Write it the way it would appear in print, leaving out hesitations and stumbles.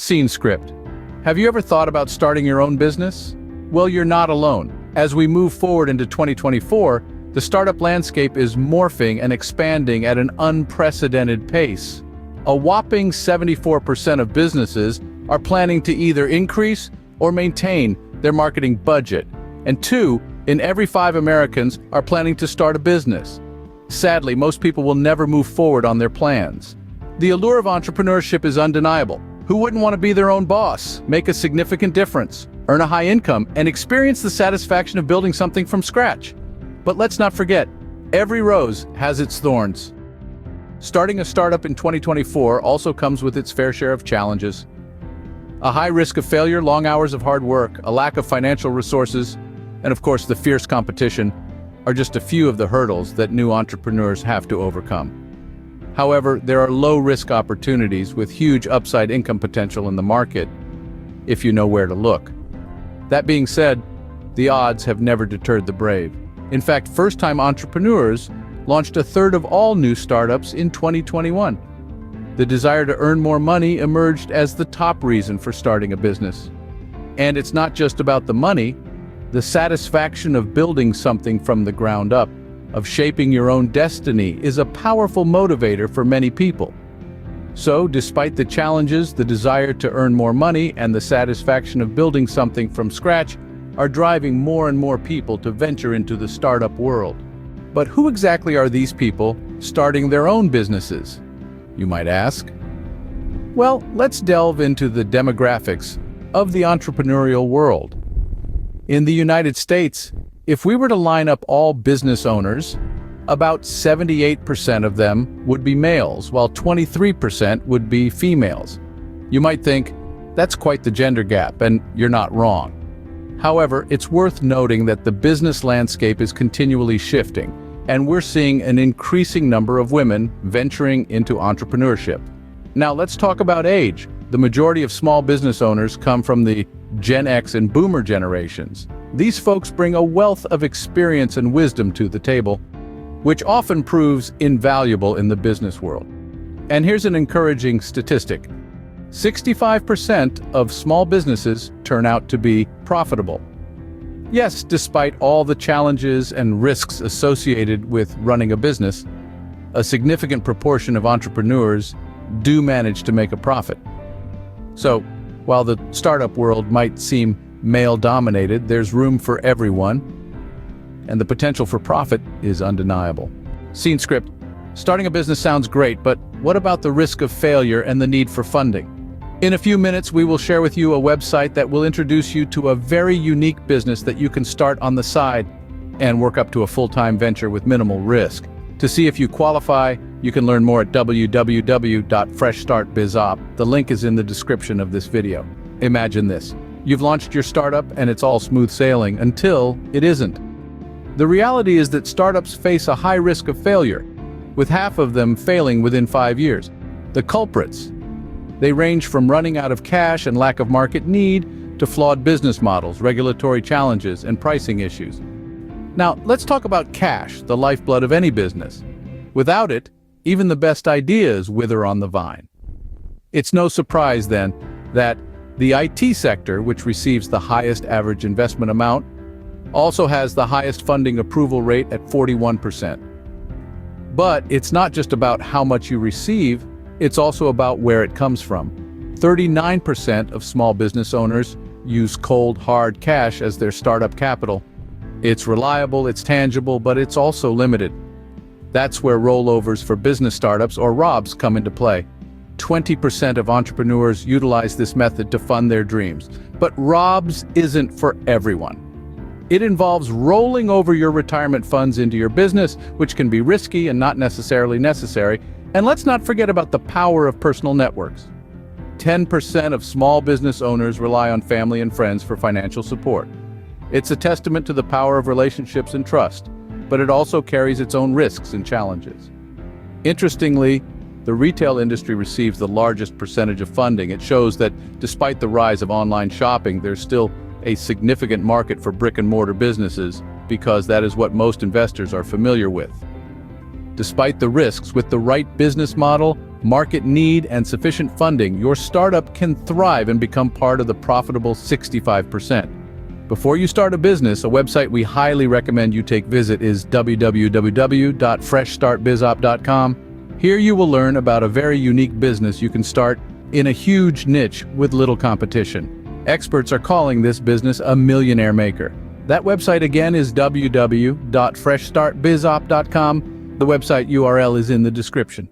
Scene script. Have you ever thought about starting your own business? Well, you're not alone. As we move forward into 2024, the startup landscape is morphing and expanding at an unprecedented pace. A whopping 74% of businesses are planning to either increase or maintain their marketing budget, and 2 in every 5 Americans are planning to start a business. Sadly, most people will never move forward on their plans. The allure of entrepreneurship is undeniable. Who wouldn't want to be their own boss, make a significant difference, earn a high income, and experience the satisfaction of building something from scratch? But let's not forget, every rose has its thorns. Starting a startup in 2024 also comes with its fair share of challenges. A high risk of failure, long hours of hard work, a lack of financial resources, and of course the fierce competition are just a few of the hurdles that new entrepreneurs have to overcome. However, there are low-risk opportunities with huge upside income potential in the market, if you know where to look. That being said, the odds have never deterred the brave. In fact, first-time entrepreneurs launched a third of all new startups in 2021. The desire to earn more money emerged as the top reason for starting a business. And it's not just about the money. The satisfaction of building something from the ground up, of shaping your own destiny, is a powerful motivator for many people. So, despite the challenges, the desire to earn more money and the satisfaction of building something from scratch are driving more and more people to venture into the startup world. But who exactly are these people starting their own businesses, you might ask? Well, let's delve into the demographics of the entrepreneurial world. In the United States, if we were to line up all business owners, about 78% of them would be males, while 23% would be females. You might think, that's quite the gender gap, and you're not wrong. However, it's worth noting that the business landscape is continually shifting, and we're seeing an increasing number of women venturing into entrepreneurship. Now let's talk about age. The majority of small business owners come from the Gen X and Boomer generations. These folks bring a wealth of experience and wisdom to the table, which often proves invaluable in the business world. And here's an encouraging statistic. 65% of small businesses turn out to be profitable. Yes, despite all the challenges and risks associated with running a business, a significant proportion of entrepreneurs do manage to make a profit. So, while the startup world might seem male-dominated, there's room for everyone, and the potential for profit is undeniable. Scene script. Starting a business sounds great, but what about the risk of failure and the need for funding? In a few minutes, we will share with you a website that will introduce you to a very unique business that you can start on the side and work up to a full-time venture with minimal risk. To see if you qualify, you can learn more at www.freshstartbizop. The link is in the description of this video. Imagine this. You've launched your startup and it's all smooth sailing until it isn't. The reality is that startups face a high risk of failure, with half of them failing within 5 years. The culprits. They range from running out of cash and lack of market need to flawed business models, regulatory challenges, and pricing issues. Now, let's talk about cash, the lifeblood of any business. Without it, even the best ideas wither on the vine. It's no surprise, then, that the IT sector, which receives the highest average investment amount, also has the highest funding approval rate at 41%. But it's not just about how much you receive, it's also about where it comes from. 39% of small business owners use cold, hard cash as their startup capital. It's reliable, it's tangible, but it's also limited. That's where rollovers for business startups, or ROBs, come into play. 20% of entrepreneurs utilize this method to fund their dreams. But ROBs isn't for everyone. It involves rolling over your retirement funds into your business, which can be risky and not necessarily necessary. And let's not forget about the power of personal networks. 10% of small business owners rely on family and friends for financial support. It's a testament to the power of relationships and trust, but it also carries its own risks and challenges. Interestingly, the retail industry receives the largest percentage of funding. It shows that despite the rise of online shopping, there's still a significant market for brick-and-mortar businesses because that is what most investors are familiar with. Despite the risks, with the right business model market need, and sufficient funding, your startup can thrive and become part of the profitable 65%. Before you start a business, a website we highly recommend you visit is www.freshstartbizop.com. Here you will learn about a very unique business you can start in a huge niche with little competition. Experts are calling this business a millionaire maker. That website again is www.freshstartbizop.com. The website URL is in the description.